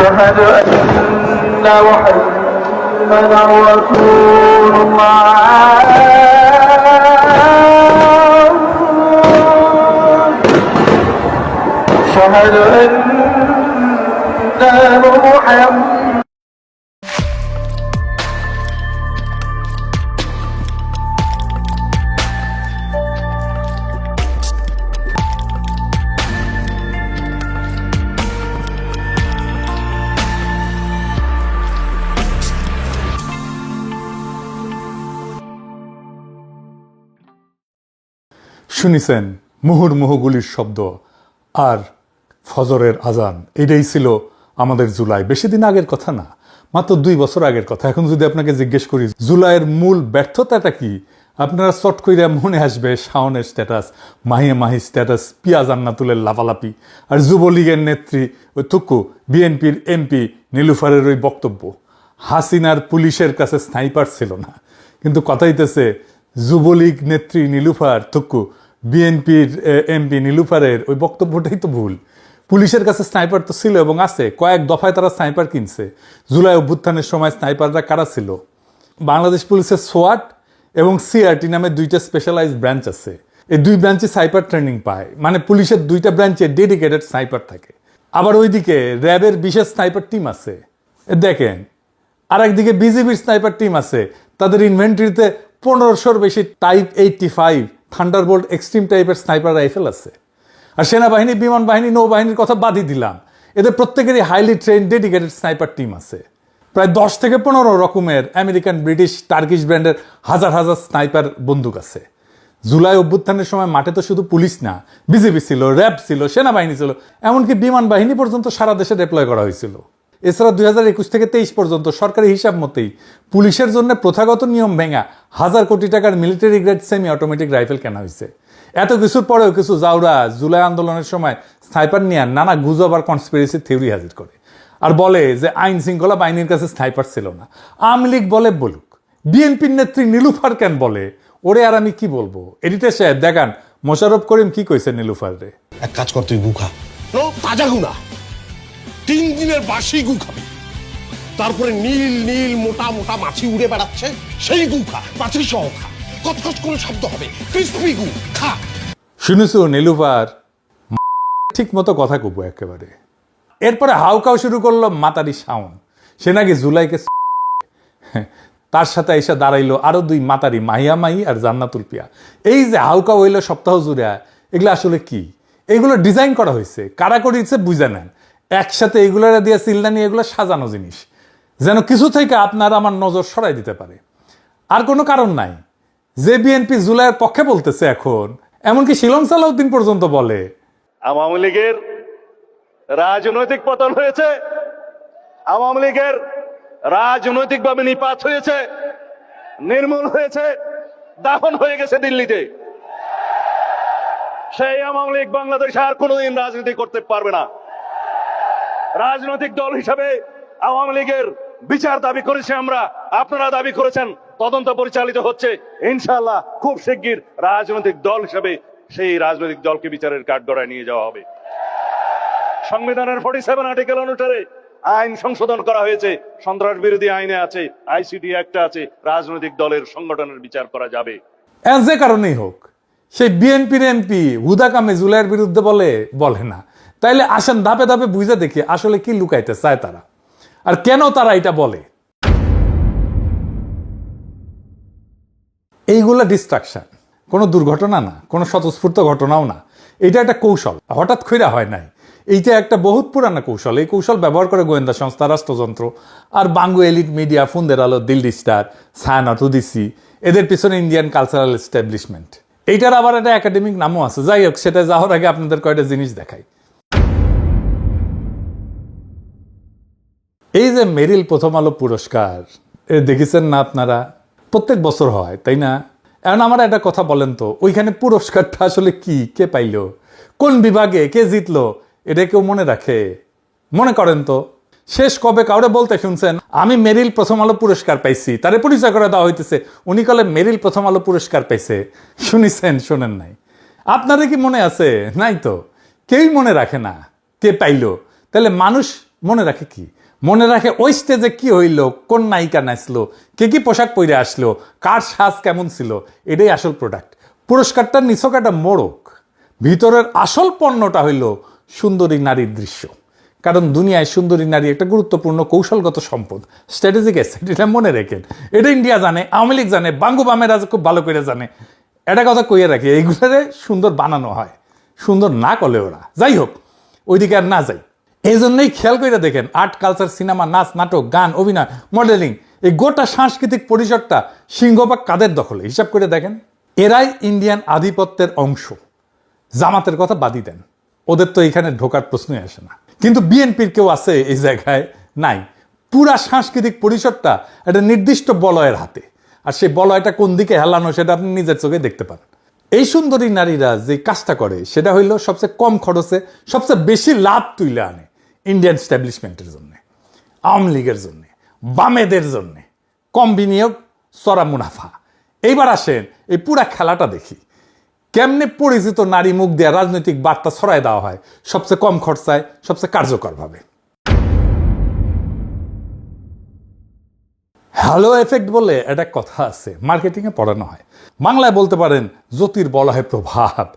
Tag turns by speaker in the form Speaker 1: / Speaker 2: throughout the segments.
Speaker 1: أشهد أن محمدا رسول الله أشهد أن محمدا
Speaker 2: শুনিছেন মুহুর্মুহু গুলির শব্দ আর ফজরের আজান। এটাই ছিল আমাদের জুলাই। বেশি দিন আগের কথা না, মাত্র 2 বছর আগের কথা। এখন যদি আপনাকে জিজ্ঞেস করি জুলাইয়ের মূল ব্যর্থতাটা কি, আপনারা চট কইরা মনে আসবে শাওনের স্ট্যাটাস, মাহিয়া মাহি স্ট্যাটাস, পিয়া জান্নাতুলের লাফালাপি, আর যুবলীগের নেত্রী ওই থুকু বিএনপির এমপি নীলুফারের ওই বক্তব্য। হাসিনার পুলিশের কাছে স্নাইপার ছিল না, কিন্তু কথা হইতেছে যুবলীগ নেত্রী নীলুফার থুকু বিএনপির এমপি নীলুফারের ওই বক্তব্যটাই তো ভুল। পুলিশের কাছে স্নাইপার তো ছিল এবং আছে, কয়েক দফায় তারা স্নাইপার কিনছে। জুলাই অভ্যুত্থানের সময় স্নাইপাররা কারা ছিল? বাংলাদেশ পুলিশের সোয়াট এবং সিআরটি নামে 2টা স্পেশালাইজড ব্রাঞ্চ আছে। এই 2 ব্রাঞ্চে স্নাইপার ট্রেনিং পায়, মানে পুলিশের 2টা ব্রাঞ্চে ডেডিকেটেড স্নাইপার থাকে। আবার ওইদিকে র্যাবের বিশেষ স্নাইপার টিম আছে দেখেন, আর একদিকে বিজিবির স্নাইপার টিম আছে। তাদের ইনভেন্টরিতে 1500-র বেশি টাইপ 85 থান্ডারবোল্ট এক্সট্রিম টাইপের স্নাইপার রাইফেল আছে। আর সেনাবাহিনী, বিমান বাহিনী, নৌবাহিনীর কথা বাদই দিলাম, এদের প্রত্যেকেরই highly train dedicated sniper team আছে। প্রায় 10 থেকে 15 রকমের আমেরিকান, ব্রিটিশ, টার্কিশ ব্র্যান্ডের হাজার হাজার স্নাইপার বন্দুক আছে। জুলাই অভ্যুত্থানের সময় মাঠে তো শুধু পুলিশ না, বিজেপি ছিল, র্যাব ছিল, সেনাবাহিনী ছিল, এমনকি বিমান বাহিনী পর্যন্ত সারা দেশে ডিপ্লয় করা হয়েছিল। এছাড়া 2021 থেকে 23 পর্যন্ত সরকারি হিসাব মতেই পুলিশের জন্য প্রথাগত নিয়ম ভেঙা 1000 কোটি টাকার military grade semi automatic rifle কেনা হয়েছে। এত কিছুর পরেও কিছু জাউরা জুলাই আন্দোলনের সময় স্নাইপার নিয়ে নানা গুজব আর কনস্পিরেসি থিওরি হাজির করে আর বলে যে আইন শৃঙ্খলা বাহিনীর কাছে স্নাইপার ছিল না। আওয়ামী লীগ বলে বলুক, বিএনপির নেত্রী নীলুফার কেন বলে? ওরে আর আমি কি বলবো? এডিটর সাহেব দেখান মোশাররফ করিম কি কইছে নীলুফার রে।
Speaker 3: এক কাজ কর, তুই গু খা, তাজা গু না, 3 দিনের বাসি গু খাবি। তারপরে নীল নীল মোটা মোটা মাছি উড়ে বেড়াচ্ছে, সেই গু খা, মাছি সহ খা, কচকচ করে শব্দ হবে, ক্রিসপি গু খা।
Speaker 2: শুনেছো নীলুফার ঠিক মতো কথা কব একেবারে। এরপরে হাউকাও শুরু করলো মাতারি শাওন, সে নাকি জুলাইকে তার সাথে এসে দাঁড়াইলো আরো 2 মাতারি, মাহিয়া মাহি আর জান্নাতুল পিয়া। এই যে হাউকাও হইলো সপ্তাহ জুড়ে, এগুলো আসলে কি? এগুলো ডিজাইন করা হয়েছে, কারা করেছে বুঝে নেন। একসাথে এগুলো দিয়ে চিল্লানি, এগুলো সাজানো জিনিস, যেন কিছু থেকে আপনার আমার নজর সরাই দিতে পারে। আর কোনো কারণ নাই। যে বিএনপি জুলাইয়ের পক্ষে বলতেছে এখন, এমনকি শিলং সালাউদ্দিন পর্যন্ত বলে
Speaker 4: আওয়ামী লীগের রাজনৈতিক পতন হয়েছে, আওয়ামী লীগের রাজনৈতিকভাবে নিপাত হয়েছে, নির্মূল হয়েছে, দাফন হয়ে গেছে দিল্লিতে। সেই আওয়ামী লীগ বাংলাদেশে আর কোনোদিন রাজনীতি করতে পারবে না। রাজনৈতিক দল হিসাবে আওয়ামী লীগের বিচার দাবি করেছি আমরা, আপনারা দাবি করেছেন, তদন্ত পরিচালিত হচ্ছে। ইনশাআল্লাহ খুব শিগগির রাজনৈতিক দল হিসাবে সেই রাজনৈতিক দলকে বিচারের কাঠগড়ায় নিয়ে যাওয়া হবে। সংবিধানের 47 আর্টিকেল অনুসারে আইন সংশোধন করা হয়েছে, সন্ত্রাস বিরোধী আইনে আছে, আইসিটি অ্যাক্ট আছে, রাজনৈতিক দলের সংগঠনের বিচার করা যাবে।
Speaker 2: যে কারণেই হোক, সেই বিএনপির এমপি হুদা কামে জুলাইয়ের বিরুদ্ধে বলে না। তাইলে আসেন ধাপে ধাপে বুঝে দেখি আসলে কি লুকাইতে চায় তারা, আর কেন তারা এটা বলে। এইগুলা ডিস্ট্রাকশন, কোনো দুর্ঘটনা না, কোনো স্বতঃস্ফূর্ত ঘটনাও না। এটা একটা কৌশল, হঠাৎ কইরা হয় নাই। এইটা একটা বহুত পুরানা কৌশল। এই কৌশল ব্যবহার করে গোয়েন্দা সংস্থা, রাষ্ট্রযন্ত্র আর বাঙ্গু এলিট মিডিয়া, ফোনদের আলো, দিল্লি স্টার, ছায়ানট, উদিসি, এদের পিছনে ইন্ডিয়ান কালচারাল এস্টাবলিশমেন্ট। এইটার আবার একটা একাডেমিক নামও আছে। যাই হোক, সেটা যাওয়ার আগে আপনাদের কয়টা জিনিস দেখাই। এই যে মেরিল প্রথম আলো পুরস্কার দেখেছেন না আপনারা? প্রত্যেক বছর হয়, তাই না? এখন আমার একটা কথা বলেন তো, ওইখানে পুরস্কারটা আসলে কি, কে পাইলো, কোন বিভাগে কে জিতলো, এটা কেউ মনে রাখে? মনে করেন তো, শেষ কবে কাউরে বলতে শুনছেন আমি মেরিল প্রথম আলো পুরস্কার পাইছি? তারে পরিচয় করে দেওয়া হইতেছে, উনি কলে মেরিল প্রথম আলো পুরস্কার পাইছে। শুনিছেন? শোনেন নাই? আপনাদের কি মনে আছে? নাই তো, কেউই মনে রাখে না কে পাইলো। তাহলে মানুষ মনে রাখে কি? মনে রাখে ওই স্টেজে কি হইল, কোন নায়িকা নাচলো, কে কি পোশাক পরে আসলো, কার সাজ কেমন ছিল, এটাই আসল প্রোডাক্ট। পুরস্কারটা নিছক একটা মোড়ক, ভিতরের আসল পণ্যটা হইল সুন্দরী নারীর দৃশ্য। কারণ দুনিয়ায় সুন্দরী নারী একটা গুরুত্বপূর্ণ কৌশলগত সম্পদ, স্ট্র্যাটেজিক অ্যাসেট। এটা মনে রেখেন, এটা ইন্ডিয়া জানে, আওয়ামী লীগ জানে, বাঙ্গু বামেরা খুব ভালো করে জানে। এটা কথা কইয়া রাখি, এইগুলোরে সুন্দর বানানো হয়, সুন্দর না করলে ওরা। যাই হোক, ওইদিকে আর না যাই। এই জন্যই খেয়াল করে দেখেন, আর্ট, কালচার, সিনেমা, নাচ, নাটক, গান, অভিনয়, মডেলিং, এই গোটা সাংস্কৃতিক পরিসরটা সিংহভাগ কাদের দখলে হিসাব করে দেখেন। এরাই ইন্ডিয়ান আধিপত্যের অংশ। জামাতের কথা বাদই দেন, ওদের তো এখানে ঢোকার প্রশ্নই আসে না। কিন্তু বিএনপির কেউ আছে এই জায়গায়? নাই। পুরা সাংস্কৃতিক পরিসরটা একটা নির্দিষ্ট বলয়ের হাতে, আর সেই বলয়টা কোন দিকে হেলানো সেটা আপনি নিজের চোখে দেখতে পান। এই সুন্দরী নারীরা যে কাজটা করে সেটা হইল সবচেয়ে কম খরচে সবচেয়ে বেশি লাভ তুলে আনে ইন্ডিয়ান স্ট্যাবলিশমেন্টের জন্য, আওয়ামী লীগের জন্য, বামেদের জন্য। কম বিনিয়োগ, চড়া মুনাফা। এইবার আসেন এই পুরা খেলাটা দেখি, কেমনে পরিচিত নারী মুখ দেওয়া রাজনৈতিক বার্তা ছড়ায় দেওয়া হয় সবচেয়ে কম খরচায়, সবচেয়ে কার্যকরভাবে। হ্যালো এফেক্ট বলে একটা কথা আছে, মার্কেটিংয়ে পড়ানো হয়। বাংলায় বলতে পারেন জ্যোতির্বলয় প্রভাব।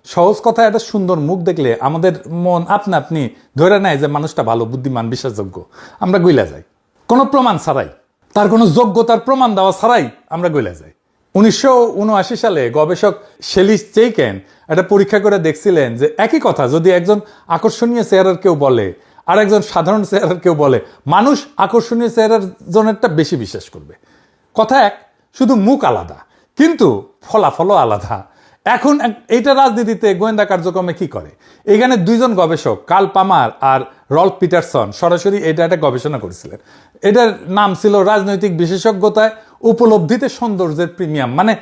Speaker 2: সহজ কথা, একটা সুন্দর মুখ দেখলে আমাদের মন আপনা আপনি ধরে নেয় যে মানুষটা ভালো, বুদ্ধিমান, বিশ্বাসযোগ্য। আমরা গইলা যাই কোনো প্রমাণ ছাড়াই, তার কোনো যোগ্যতার প্রমাণ দেওয়া ছাড়াই আমরা গইলা যাই। 1979 সালে গবেষক শেলি চেইকেন একটা পরীক্ষা করে দেখছিলেন যে একই কথা যদি একজন আকর্ষণীয় চেহারার কেউ বলে আর একজন সাধারণ চেহারার কেউ বলে, মানুষ আকর্ষণীয় চেহারার জনেরটা বেশি বিশ্বাস করবে। কথা এক, শুধু মুখ আলাদা, কিন্তু ফলাফলও আলাদা। এখন এইটা রাজনীতিতে গোয়েন্দা কার্যক্রমে কি করে? এখানে দুইজন গবেষক, কার্ল পামার আর রল্ফ পিটারসন, সরাসরি এটা একটা গবেষণা করেছিলেন। এটার নাম ছিল রাজনৈতিক বিশেষজ্ঞতায় উপলব্ধিতে সৌন্দর্যের প্রিমিয়াম। মানে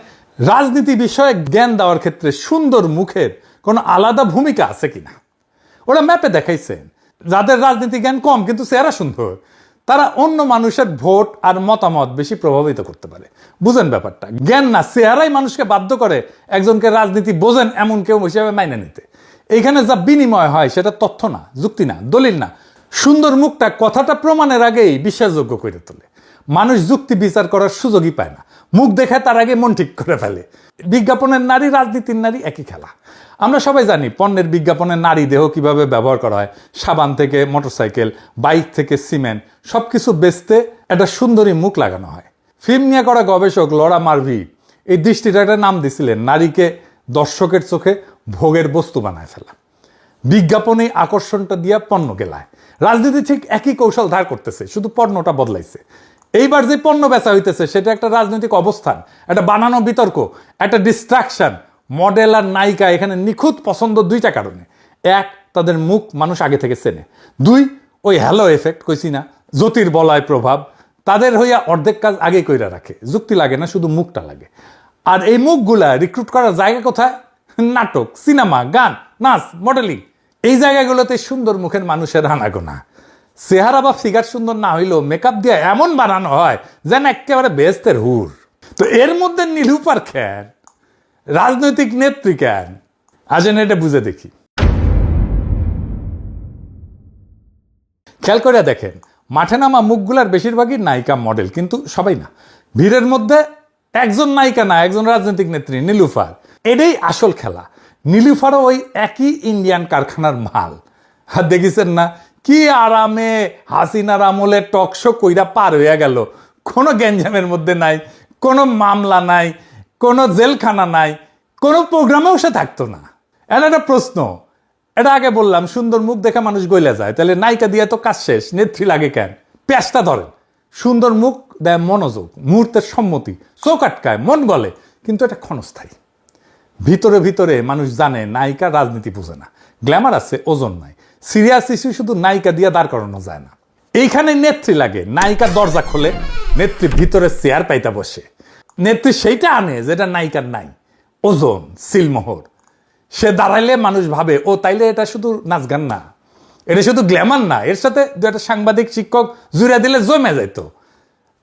Speaker 2: রাজনীতি বিষয়ে জ্ঞান দেওয়ার ক্ষেত্রে সুন্দর মুখের কোনো আলাদা ভূমিকা আছে কিনা ওরা ম্যাপে দেখাইছেন। যাদের রাজনীতি জ্ঞান কম কিন্তু চেহারা সুন্দর, তারা অন্য মানুষের ভোট আর মতামত বেশি প্রভাবিত করতে পারে। বুঝেন ব্যাপারটা? জ্ঞান না, চেহারাই মানুষকে বাধ্য করে একজনকে রাজনীতি বোঝেন এমন কেউ হিসেবে মাইনে নিতে। এইখানে যা বিনিময় হয় সেটা তথ্য না, যুক্তি না, দলিল না। সুন্দর মুখটা কথাটা প্রমাণের আগেই বিশ্বাসযোগ্য করে তোলে। মানুষ যুক্তি বিচার করার সুযোগই পায় না, মুখ দেখায় তার আগে মন ঠিক করে ফেলে। বিজ্ঞাপনের নারী, রাজনীতির নারী একই খেলা। আমরা সবাই জানি পণ্যের বিজ্ঞাপনে নারী দেহ কিভাবে ব্যবহার করা হয়। সাবান থেকে মোটরসাইকেল, বাইক থেকে সিমেন্ট, সবকিছু বেচতে একটা সুন্দরী মুখ লাগানো হয়। ফিল্ম নিয়ে করা গবেষক লরা মার্ভি এই দৃষ্টিটা একটা নাম দিছিলেন, নারীকে দর্শকের চোখে ভোগের বস্তু বানায় ফেলা। বিজ্ঞাপনে আকর্ষণটা দিয়া পণ্য গেলায়। রাজনীতি ঠিক একই কৌশল ধার করতেছে, শুধু পণ্যটা বদলাইছে। এইবার যে পণ্য বেচা হইতেছে সেটা একটা রাজনৈতিক অবস্থান, একটা বানানো বিতর্ক, একটা ডিস্ট্রাকশন। মডেল আর নায়িকা এখানে নিখুঁত পছন্দ দুইটা কারণে। এক, তাদের মুখ মানুষ আগে থেকে চেনে। দুই, ওই হ্যালো এফেক্ট কইছি না, জ্যোতির্বলয় প্রভাব, তাদের হইয়া অর্ধেক কাজ আগে কইরা রাখে। যুক্তি লাগে না, শুধু মুখটা লাগে। আর এই মুখগুলা রিক্রুট করার জায়গা কোথায়? নাটক, সিনেমা, গান, নাচ, মডেলিং। এই জায়গাগুলোতে সুন্দর মুখের মানুষের আনাগোনা। চেহারা বা ফিগার সুন্দর না হইলেও মেকআপ দিয়ে এমন বানানো হয় যেন একেবারে বেহেশতের হুর। তো এর মধ্যে নীলুফার কেন, রাজনৈতিক নেত্রী কেন? আসেন এটা বুঝে দেখি। খেয়াল করে দেখেন, মাঠে নামা মুখগুলার বেশিরভাগই নায়িকা, মডেল, কিন্তু সবাই না। ভিড়ের মধ্যে একজন নায়িকা না, একজন রাজনৈতিক নেত্রী, নীলুফার। এটাই আসল খেলা। নীলুফারও ওই একই ইন্ডিয়ান কারখানার মাল। আর দেখেছেন না কি আরামে হাসিনার আমলে টকশো কইরা পার হইয়া গেল। কোনো গ্যাঞ্জামের মধ্যে নাই, কোনো মামলা নাই, কোনো জেলখানা নাই, কোনো প্রোগ্রামেও সে থাকতো না। এটা একটা প্রশ্ন। এটা আগে বললাম, সুন্দর মুখ দেখে মানুষ গইলা যায়, তাহলে নায়িকা দিয়ে তো কাজ শেষ, নেত্রী লাগে কেন? পেঁচটা ধরেন। সুন্দর মুখ দেয় মনোযোগ, মুহূর্তের সম্মতি, চোখ আটকায়, মন গলে, কিন্তু এটা ক্ষণস্থায়ী। ভিতরে ভিতরে মানুষ জানে নায়িকা রাজনীতি বুঝে না, গ্ল্যামার আছে, ওজন নাই। সিরিয়াস ইস্যু শুধু নায়িকা দিয়ে দাঁড় করানো যায় না। এইখানে নেত্রী লাগে। নায়িকা দরজা খোলে, নেত্রী ভিতরে চেয়ার পাইতা বসে। নেত্রী সেইটা আনে যেটা নায়িকার নাই, ওজন, সিলমোহর। সে দাঁড়াইলে মানুষ ভাবে ও তাইলে এটা শুধু নাচ গান না, এটা শুধু গ্ল্যামার না, এর সাথে দু একটা সাংবাদিক, শিক্ষক জুড়ে দিলে জমে যাইত।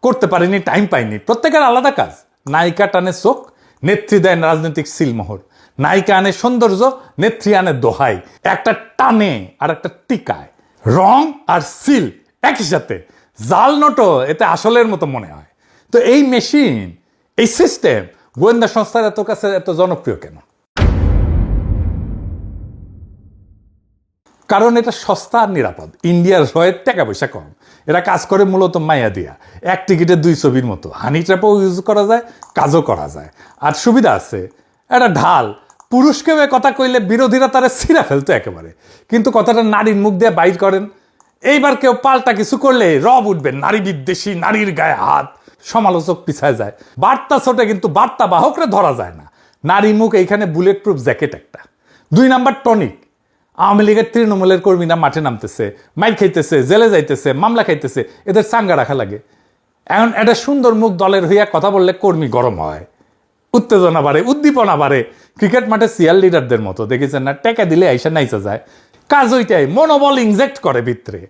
Speaker 2: করতে পারিনি, টাইম পাইনি। প্রত্যেকের আলাদা কাজ। নায়িকা টানে চোখ, নেত্রী দেয় রাজনৈতিক সিলমোহর। নায়িকা আনে সৌন্দর্য, নেত্রী আনে দোহাই। একটা টানে আর একটা টিকায়। রং আর সিল একই সাথে, জাল নোটও এতে আসলের মতো মনে হয়। তো এই মেশিন, এই সিস্টেম গোয়েন্দা সংস্থার এত কাছে এত জনপ্রিয় কেন? কারণ এটা সস্তা আর নিরাপদ। ইন্ডিয়ার রয়ের টাকা পয়সা কম, এরা কাজ করে মূলত মায়া দিয়া, এক টিকিটে 2 ছবির মতো। হানি ট্র্যাপও ইউজ করা যায়, কাজও করা যায়। আর সুবিধা আছে, এটা ঢাল, পুরুষকে কথা কইলে বিরোধীরা তারা ছিঁড়া ফেলতো একেবারে, কিন্তু কথাটা নারীর মুখ দিয়ে বাইর করেন। এইবার কেউ পাল্টা কিছু করলে রব উঠবেন, নারী বিদ্বেষী, নারীর গায়ে হাত, সমালোচক পিছায় যায়। বার্তা ছোটে কিন্তু বার্তা বাহকরে ধরা যায় না। নারী মুখ এইখানে বুলেট প্রুফ জ্যাকেট একটা। 2 নাম্বার টনিক। আওয়ামী লীগের তৃণমূলের কর্মীরা মাঠে নামতেছে, মাইর খাইতেছে, জেলে যাইতেছে, মামলা খাইতেছে, এদের চাঙ্গা রাখা লাগে। এখন একটা সুন্দর মুখ দলের হইয়া কথা বললে কর্মী গরম হয়, উত্তেজনা বাড়ে, উদ্দীপনা বাড়ে। ক্রিকেট মাঠে সিয়াল লিডারদের মতো দেখেছেন না, টেকা দিলে আইসা নাইচা যায়। কাজ ওইটাই, মনোবল ইনজেক্ট করে ভিতরে।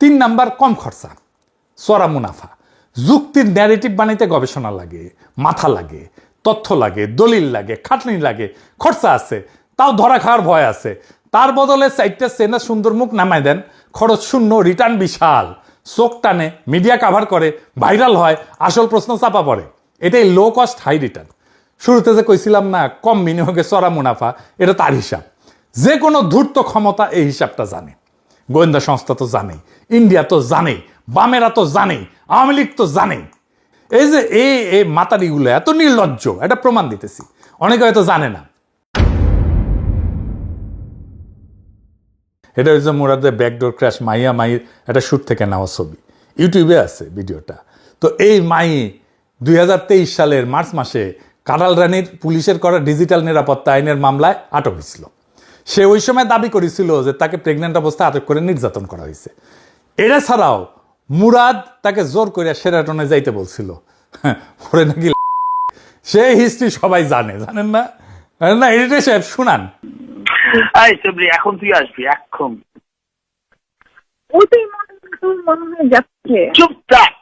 Speaker 2: 3 নাম্বার কম খরচা, চড়া মুনাফা। যুক্তির ন্যারেটিভ বানাইতে গবেষণা লাগে, মাথা লাগে, তথ্য লাগে, দলিল লাগে, খাটনি লাগে, খরচা আছে, তাও ধরা খাওয়ার ভয় আছে। তার বদলে 4টা সেনা সুন্দর মুখ নামায় দেন, খরচ শূন্য, রিটার্ন বিশাল, চোখ টানে, মিডিয়া কাভার করে, ভাইরাল হয়, আসল প্রশ্ন চাপা পড়ে। এটাই লো কস্ট হাই রিটার্ন। শুরুতে যে কইছিলাম না, কম বিনিয়োগে চড়া মুনাফা, এটা তার হিসাব। যে কোনো ধূর্ত ক্ষমতা এই হিসাবটা জানে। গোয়েন্দা সংস্থা তো জানেই, ইন্ডিয়া তো জানেই, বামেরা তো জানেই, আওয়ামী লীগ তো জানেই। এই যে এই মাতারিগুলো এত নির্লজ্জ, এটা প্রমাণ দিতেছি। অনেকে হয়তো জানে না। এটা হচ্ছে মুরাদের ব্যাকডোর ক্র্যাশ, মাইয়া মাইর একটা শ্যুট থেকে নেওয়া ছবি, ইউটিউবে আছে ভিডিওটা। তো এই মাই 2023 সালের মার্চ মাসে কারাল রানীর পুলিশের করা ডিজিটাল নিরাপত্তা আইনের মামলায় আটক হয়েছিল। সে ওই সময় দাবি করেছিল যে তাকে প্রেগনেন্ট অবস্থায় আটক করে নির্যাতন করা হয়েছে। এটা ছাড়াও মুরাদ তাকে জোর করে সেরাটনে যাইতে বলছিল। পরে নাকি সে হিস্ট্রি সবাই জানেন না? না, এডিটর সাহেব শুনান।
Speaker 1: এখন তুই আসবি, এখন
Speaker 5: ওটাই মনে হয় যাচ্ছে।
Speaker 1: চুপচাপ,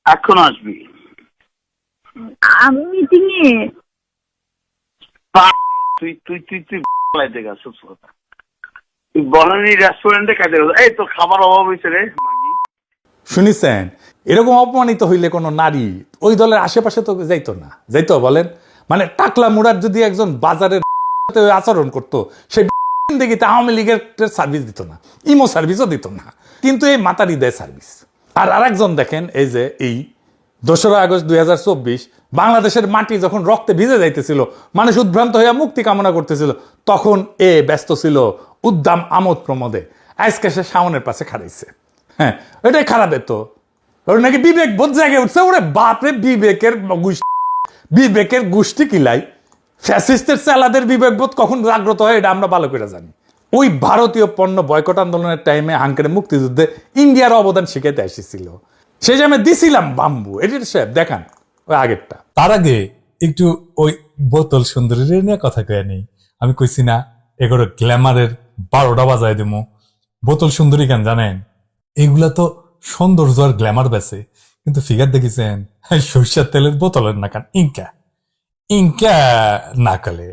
Speaker 1: এখন আসবি।
Speaker 5: আমি মিটিং এ।
Speaker 1: তুই তুই তুই তুই লাইতে গেছ, তুই বনানী রেস্টুরেন্টে খাইতে গেছ। এই তো খাবার অভাব হয়েছে রে মাগি।
Speaker 2: শুনিছেন, এরকম অপমানিত হইলে কোনো নারী ওই দলের আশেপাশে তো যাইতো না, যাইতো বলেন? মানে টাকলা মুরাদ যদি একজন বাজারের আচরণ করতো, সে দেখিতে আওয়ামী লীগের সার্ভিস দিত না, ইমো সার্ভিসও দিত না, কিন্তু এই মাতারি দেয় সার্ভিস। আর আরেকজন দেখেন, এই যে এই 2রা আগস্ট 2024 বাংলাদেশের মাটি যখন রক্তে ভিজে যাইতেছিল, মানুষ উদ্ভ্রান্ত হইয়া মুক্তি কামনা করতেছিল, তখন এ ব্যস্ত ছিল উদ্দাম আমোদ প্রমোদে। আজকে সে শাওনের পাশে খাড়াইছে। হ্যাঁ, এটাই খারাপ। তো ওর নাকি বিবেক বোধ জায়গায় উঠছে। ওরে বাপরে, বিবেকের গোষ্ঠী কিলাই। ফ্যাসিস্টের চালাদের বিবেকবোধ কখন জাগ্রত হয় এটা আমরা ভালো করে জানি। ওই ভারতীয় পণ্য বয়কট আন্দোলনের টাইমে হাঙ্কারে মুক্তিযুদ্ধে ইন্ডিয়ার অবদান শিখাইতে এসেছিল। সেই যে আমি দিছিলাম বাম্বু। এডিটর সাহেব দেখান ওই আগেরটা।
Speaker 6: তার আগে একটু ওই বোতল সুন্দরীর নিয়ে কথা কয়ে নেই। আমি কইছি না এগুলো গ্ল্যামারের 12টা বাজায় দেবো। বোতল সুন্দরী কেন জানেন? এগুলা তো সৌন্দর্য আর গ্ল্যামার বেছে, কিন্তু ফিগার দেখেছেন সরিষার তেলের বোতলের না কান ইনকা না কালে।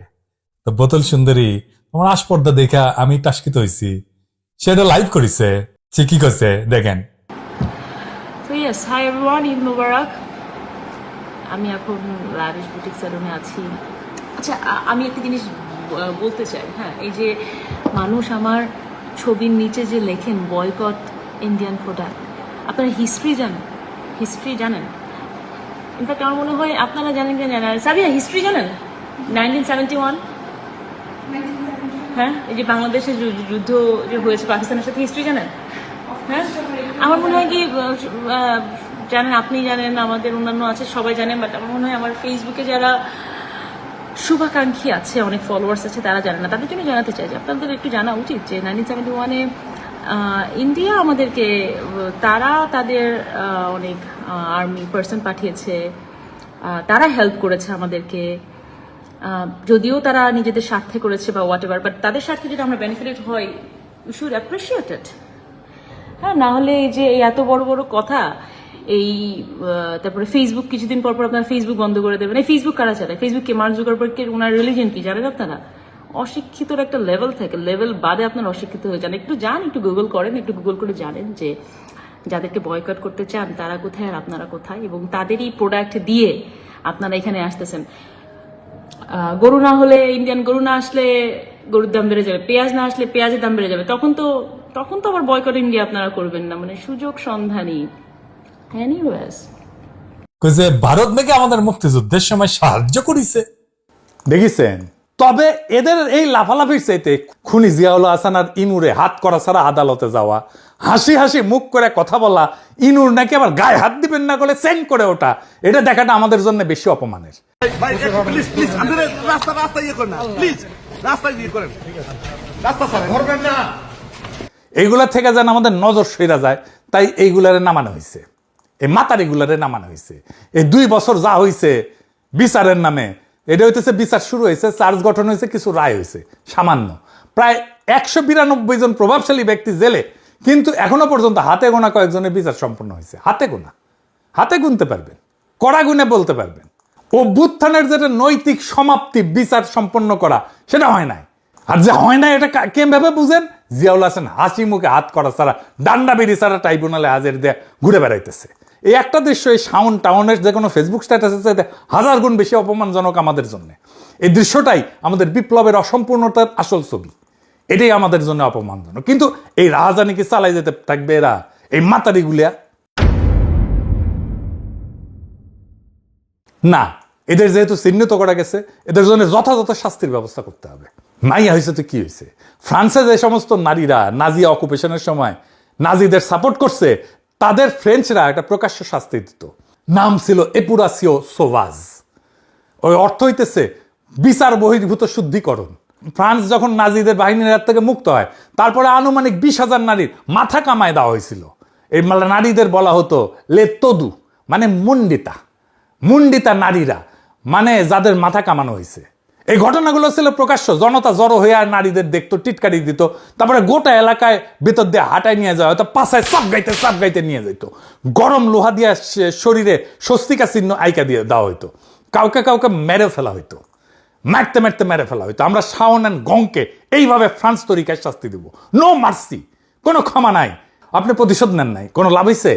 Speaker 6: তো বোতল সুন্দরী আমার আসপর্দা দেখা আমি টাস্কিত হয়েছি। সেটা লাইভ করেছে, সে কি করছে দেখেন।
Speaker 7: So yes, hi everyone, Eid Mubarak. আমি এখন লাভিশ বুটিক স্যালুনে আছি। আচ্ছা, আমি একটা জিনিস বলতে চাই। হ্যাঁ, এই যে মানুষ আমার ছবির নিচে যে লেখেন বয়কট ইন্ডিয়ান প্রোডাক্ট, আপনারা হিস্ট্রি জানেন? ইনফ্যাক্ট আমার মনে হয় আপনারা জানেন কি জানেন, সাবিয়া হিস্ট্রি জানেন? 1971, হ্যাঁ, এই যে বাংলাদেশের যুদ্ধ যে হয়েছে পাকিস্তানের সাথে, হিস্ট্রি জানেন? হ্যাঁ, আমার মনে হয় কি জানেন, আপনি জানেন, আমাদের অন্যান্য আছে, সবাই জানেন। বাট আমার মনে হয় আমার ফেসবুকে যারা শুভাকাঙ্ক্ষী আছে, অনেক ফলোয়ার্স আছে, তারা জানে না। তাদের জন্য জানাতে চাই যে আপনাদের একটু জানা উচিত যে 1971-এ ইন্ডিয়া আমাদেরকে, তারা তাদের অনেক আর্মি পার্সন পাঠিয়েছে, তারা হেল্প করেছে আমাদেরকে। যদিও তারা নিজেদের স্বার্থে করেছে বা হোয়াট এভার, বাট তাদের স্বার্থে যদি আমরা বেনিফিটেড হই, উই শুড অ্যাপ্রিসিয়েট ইট। হ্যাঁ, না হলে এই যে এই এত বড় বড় কথা, এই তারপরে ফেসবুক কিছুদিন পর আপনারা ফেসবুক বন্ধ করে দেবেন। এই ফেসবুক কারা চালায়? ফেসবুককে মার্ক জুকারবার্গের ওনার রিলিজন কি জানেন আপনারা? অশিক্ষিতর একটা লেভেল থাকে, লেভেল বাদে আপনার অশিক্ষিত হয়ে যান। একটু যান, একটু গুগল করেন, একটু গুগল করে জানেন যে যাদেরকে বয়কট করতে চান তারা কোথায় আর আপনারা কোথায়, এবং তাদেরই প্রোডাক্ট দিয়ে আপনারা এখানে আসতেছেন। গরু না হলে, ইন্ডিয়ান গরু না আসলে গরুর দাম বেড়ে যাবে, পেঁয়াজ না আসলে পেঁয়াজের দাম বেড়ে যাবে, তখন তো আবার বয়কট ইন্ডিয়া আপনারা করবেন না। মানে সুযোগ সন্ধানী। এনিওয়েজ,
Speaker 6: কইছে ভারত নাকি আমাদের মুক্তিযুদ্ধের সময় সাহায্য করেছে।
Speaker 2: দেখেছেন? তবে এদের এই লাফালাফির চাইতে খুনি জিয়াউল হাসান আর ইনুরে হাত করা ছাড়া আদালতে যাওয়া, হাসি হাসি মুখ করে কথা বলা, ইনুর নাকি আবার গায়ে হাত দিবেন না করে সেন্ড করে ওটা, এটা দেখাটা আমাদের জন্য বেশি অপমানের।
Speaker 8: প্লিজ প্লিজ আমাদের রাস্তা ইয়ে করেন না, প্লিজ রাস্তা ইয়ে করেন, রাস্তা ছাড়েন, ধরবেন না।
Speaker 2: এইগুলা থেকে যেন আমাদের নজর সইরা যায়, তাই এইগুলারে নামানো হয়েছে, এই মাতারিগুলারে নামানো হয়েছে। এই 2 বছর যা হয়েছে বিচারের নামে, এটা হইতেছে বিচার শুরু হয়েছে, চার্জ গঠন হয়েছে, কিছু রায় হয়েছে সামান্য। প্রায় 192 জন প্রভাবশালী ব্যক্তি জেলে, কিন্তু এখনো পর্যন্ত হাতে গোনা কয়েকজনের বিচার সম্পন্ন হয়েছে। হাতে গুনতে পারবেন, কড়া গুনে বলতে পারবেন। অভ্যুত্থানের যেটা নৈতিক সমাপ্তি, বিচার সম্পন্ন করা, সেটা হয় নাই। আর যে হয় না এটা কেমভাবে বুঝেন? জিয়াউল হাসান হাসি মুখে হাত করা ছাড়া, ডান্ডা বেরি ছাড়া ট্রাইব্যুনালে হাজির দিয়ে ঘুরে বেড়াইতেছে। এই একটা দৃশ্য এই টাউনের যে কোনো ফেসবুক স্ট্যাটাসে 1000 গুণ বেশি অপমানজনক আমাদের জন্য। এই দৃশ্যটাই আমাদের বিপ্লবের অসম্পূর্ণতার আসল ছবি। এটাই আমাদের জন্য অপমানজনক। কিন্তু এই রাজধানী কি চালাই যেতে থাকবে এরা, এই মাতারিগুলিয়া? না, এদের যেহেতু চিহ্নিত করা গেছে, এদের জন্য যথাযথ শাস্তির ব্যবস্থা করতে হবে। মাইয়া হয়েছে তো কি হয়েছে? ফ্রান্সে যে সমস্ত নারীরা নাজি অকুপেশনের সময় নাজিদের সাপোর্ট করছে, তাদের ফ্রেঞ্চরা একটা প্রকাশ্য শাস্তি দিত, নাম ছিল এপুরাসিও সোভাজ। ওই অর্থ হইতেছে বিচার বহির্ভূত শুদ্ধিকরণ। ফ্রান্স যখন নাজিদের বাহিনীর হাত থেকে মুক্ত হয়, তারপরে আনুমানিক 20,000 নারীর মাথা কামায় দেওয়া হয়েছিল। এই নারীদের বলা হতো লেতদু, মানে মুন্ডিতা নারীরা, মানে যাদের মাথা কামানো হয়েছে। এই ঘটনাগুলো ছিল প্রকাশ্য, জনতা জড়ো হয়ে আর নারীদের দেখতো, টিটকারি দিত, তারপরে গোটা এলাকায় ভেতর দিয়ে হাঁটায় নিয়ে যাওয়া হয়তো, পাশায় সাপ গাইতে নিয়ে যেত, গরম লোহা দিয়ে শরীরে স্বস্তিকা চিহ্ন আইকা দিয়ে দেওয়া হইতো, কাউকে মেরে ফেলা হইতো, মারতে মেরে ফেলা হইতো। আমরা শাওন অ্যান্ড গংকে এইভাবে ফ্রান্স তরিকায় শাস্তি দিব, নো মার্সি, কোনো ক্ষমা নাই। আপনি প্রতিশোধ নেন নাই, কোনো লাভ হয়েছে?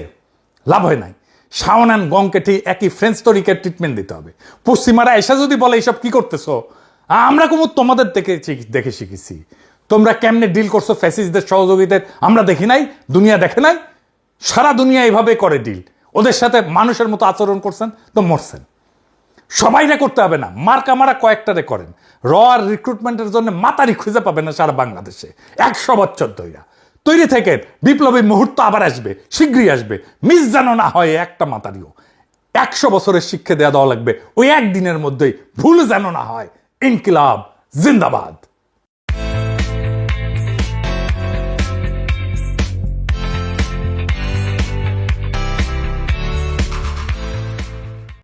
Speaker 2: লাভ হয় নাই। শাওন অ্যান্ড গংকে ঠিক একই ফ্রেঞ্চ তরিকার ট্রিটমেন্ট দিতে হবে। পশ্চিমারা এসে যদি বলে এইসব কি করতেছো, আমরা কুমুদ তোমাদের দেখে শিখেছি। তোমরা কেমনে ডিল করছো ফ্যাসিস্টদের সহযোগীদের আমরা দেখি নাই, দুনিয়া দেখে নাই। সারা দুনিয়া এইভাবে করে ডিল। ওদের সাথে মানুষের মতো আচরণ করছেন তো মরছেন। সবাইরে করতে হবে না, মারা কয়েকটারে করেন। র আর রিক্রুটমেন্টের জন্য মাতারি খুঁজে পাবে না সারা বাংলাদেশে। 100 বছর ধইরা তৈরি থেকে বিপ্লবী মুহূর্ত আবার আসবে, শীঘ্রই আসবে। মিস যেন না হয় একটা মাতারিও। 100 বছরের শিক্ষা দেওয়া লাগবে ওই একদিনের মধ্যেই, ভুল যেন না হয়। ইনকিলাব জিন্দাবাদ।